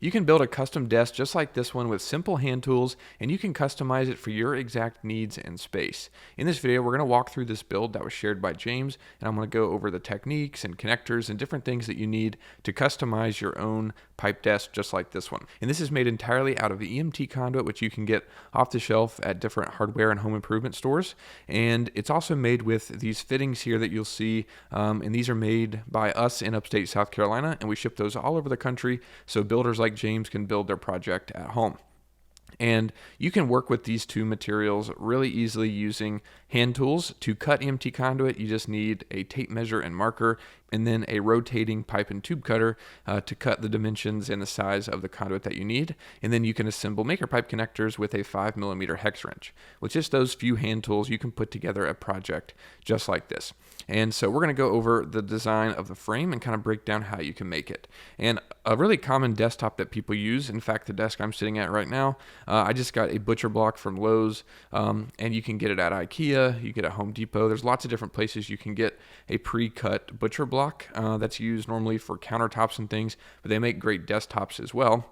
You can build a custom desk just like this one with simple hand tools, and you can customize it for your exact needs and space. In this video, we're going to walk through this build that was shared by James, and I'm going to go over the techniques and connectors and different things that you need to customize your own pipe desk just like this one. And this is made entirely out of the EMT conduit, which you can get off the shelf at different hardware and home improvement stores. And it's also made with these fittings here that you'll see, and these are made by us in upstate South Carolina, and we ship those all over the country, so builders like James can build their project at home. And you can work with these two materials really easily using hand tools. To cut EMT conduit, you just need a tape measure and marker, and then a rotating pipe and tube cutter to cut the dimensions and the size of the conduit that you need. And then you can assemble maker pipe connectors with a 5mm hex wrench. With just those few hand tools, you can put together a project just like this. And so we're going to go over the design of the frame and kind of break down how you can make it. And a really common desktop that people use, in fact, the desk I'm sitting at right now, I just got a butcher block from Lowe's, and you can get it at IKEA, you get it at Home Depot. There's lots of different places you can get a pre-cut butcher block that's used normally for countertops and things, but they make great desktops as well.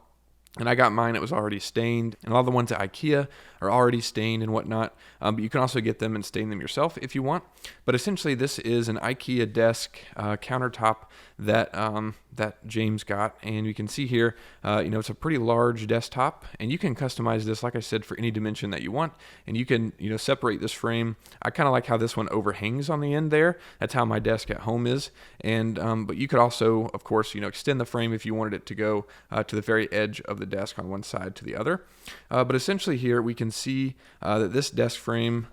And I got mine, it was already stained. And a lot of the ones at IKEA are already stained and whatnot. But you can also get them and stain them yourself if you want. But essentially, this is an IKEA desk countertop that that James got. And you can see here, it's a pretty large desktop. And you can customize this, like I said, for any dimension that you want. And you can, separate this frame. I kind of like how this one overhangs on the end there. That's how my desk at home is. And but you could also, of course, extend the frame if you wanted it to go to the very edge of the desk on one side to the other. But essentially here we can see that this desk frame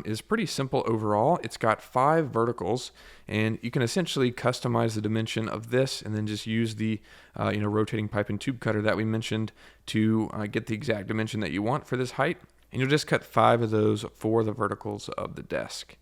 is pretty simple overall. It's got 5 verticals, and you can essentially customize the dimension of this and then just use the rotating pipe and tube cutter that we mentioned to get the exact dimension that you want for this height. And you'll just cut 5 of those for the verticals of the desk.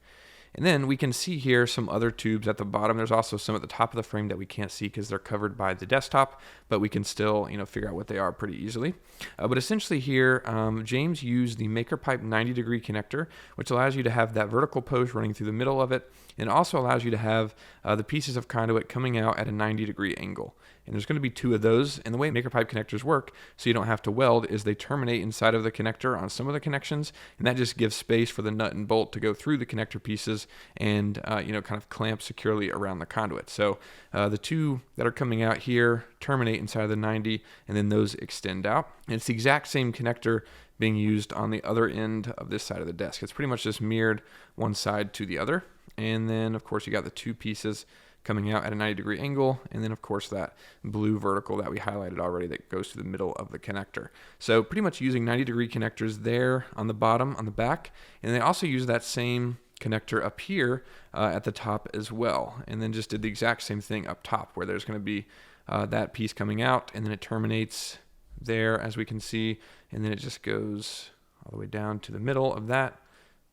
And then we can see here some other tubes at the bottom. There's also some at the top of the frame that we can't see because they're covered by the desktop, but we can still, figure out what they are pretty easily. But essentially here, James used the MakerPipe 90-degree connector, which allows you to have that vertical post running through the middle of it, and also allows you to have the pieces of conduit coming out at a 90-degree angle. And there's going to be 2 of those. And the way MakerPipe connectors work, so you don't have to weld, is they terminate inside of the connector on some of the connections, and that just gives space for the nut and bolt to go through the connector pieces and kind of clamp securely around the conduit. So the 2 that are coming out here terminate inside of the 90, and then those extend out. And it's the exact same connector being used on the other end of this side of the desk. It's pretty much just mirrored one side to the other. And then, of course, you got the 2 pieces coming out at a 90-degree angle, and then of course that blue vertical that we highlighted already that goes to the middle of the connector. So pretty much using 90-degree connectors there on the bottom, on the back, and they also use that same connector up here at the top as well, and then just did the exact same thing up top where there's going to be that piece coming out, and then it terminates there as we can see, and then it just goes all the way down to the middle of that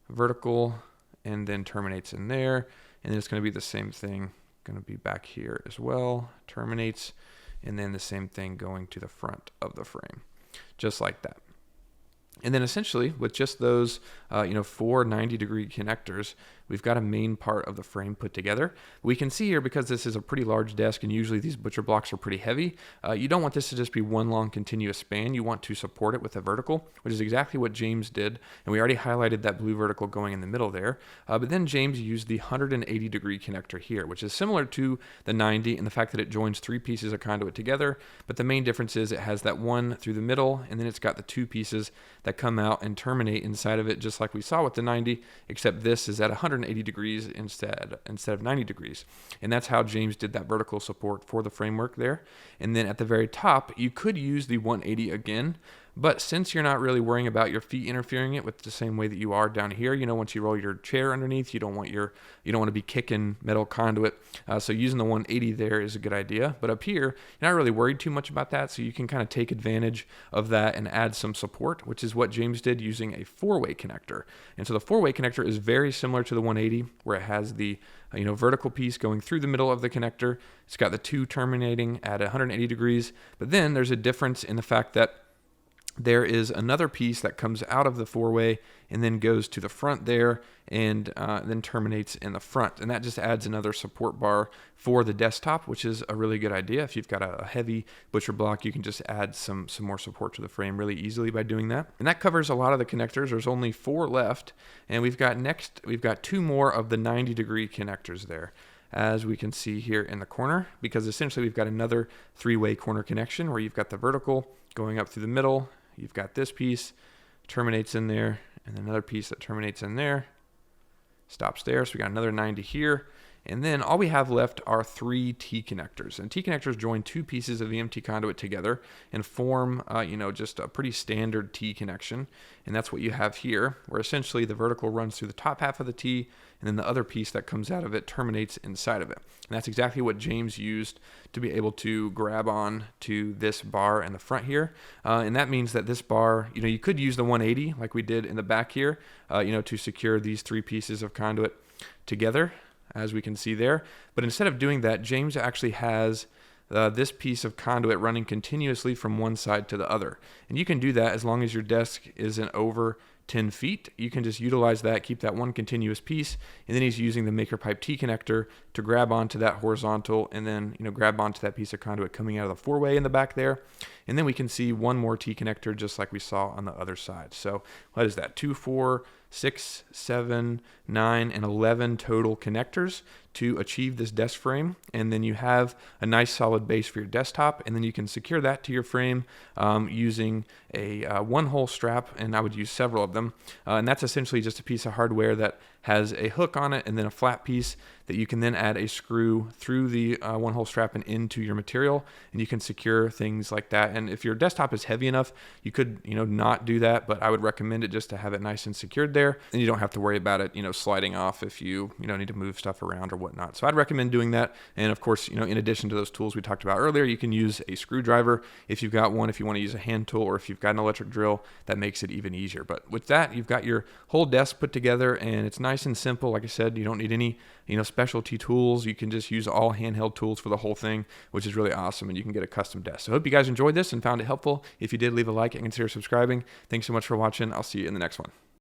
vertical and then terminates in there, and then it's going to be the same thing going to be back here as well, terminates, and then the same thing going to the front of the frame, just like that. And then essentially with just those 4 90-degree connectors, we've got a main part of the frame put together. We can see here, because this is a pretty large desk and usually these butcher blocks are pretty heavy, you don't want this to just be one long continuous span. You want to support it with a vertical, which is exactly what James did. And we already highlighted that blue vertical going in the middle there. But then James used the 180-degree connector here, which is similar to the 90 in the fact that it joins 3 pieces of conduit together. But the main difference is it has that one through the middle, and then it's got the 2 pieces that come out and terminate inside of it, just like we saw with the 90, except this is at 180 degrees instead of 90 degrees. And that's how James did that vertical support for the framework there. And then at the very top, you could use the 180 again, but since you're not really worrying about your feet interfering it with the same way that you are down here, once you roll your chair underneath, you don't want to be kicking metal conduit. So using the 180 there is a good idea. But up here, you're not really worried too much about that. So you can kind of take advantage of that and add some support, which is what James did using a 4-way connector. And so the 4-way connector is very similar to the 180, where it has the vertical piece going through the middle of the connector. It's got the 2 terminating at 180 degrees. But then there's a difference in the fact that there is another piece that comes out of the four-way and then goes to the front there and then terminates in the front. And that just adds another support bar for the desktop, which is a really good idea. If you've got a heavy butcher block, you can just add some more support to the frame really easily by doing that. And that covers a lot of the connectors. There's only 4 left. And we've got 2 more of the 90-degree connectors there, as we can see here in the corner, because essentially we've got another 3-way corner connection where you've got the vertical going up through the middle. You've got this piece terminates in there, and another piece that terminates in there, stops there. So we got another 90 here. And then all we have left are 3 T connectors. And T connectors join 2 pieces of VMT conduit together and form, just a pretty standard T connection. And that's what you have here, where essentially the vertical runs through the top half of the T, and then the other piece that comes out of it terminates inside of it. And that's exactly what James used to be able to grab on to this bar in the front here. And that means that this bar, you could use the 180 like we did in the back here, to secure these 3 pieces of conduit together, as we can see there. But instead of doing that, James actually has this piece of conduit running continuously from one side to the other. And you can do that as long as your desk isn't over 10 feet. You can just utilize that, keep that one continuous piece, and then he's using the MakerPipe T connector to grab onto that horizontal and then grab onto that piece of conduit coming out of the 4-way in the back there. And then we can see one more T connector just like we saw on the other side. So what is that? 2, 4, 6, 7, 9, and 11 total connectors to achieve this desk frame. And then you have a nice solid base for your desktop, and then you can secure that to your frame using a one-hole strap, and I would use several of them. And that's essentially just a piece of hardware that has a hook on it and then a flat piece that you can then add a screw through the one-hole strap and into your material, and you can secure things like that. And if your desktop is heavy enough, you could not do that, but I would recommend it just to have it nice and secured there, and you don't have to worry about it sliding off if you need to move stuff around or whatnot. So I'd recommend doing that. And of course, in addition to those tools we talked about earlier, you can use a screwdriver if you've got one, if you want to use a hand tool, or if you've got an electric drill, that makes it even easier. But with that, you've got your whole desk put together, and it's nice and simple. Like I said, you don't need any specialty tools. You can just use all handheld tools for the whole thing, which is really awesome, and you can get a custom desk. So I hope you guys enjoyed this and found it helpful. If you did, leave a like and consider subscribing. Thanks so much for watching. I'll see you in the next one.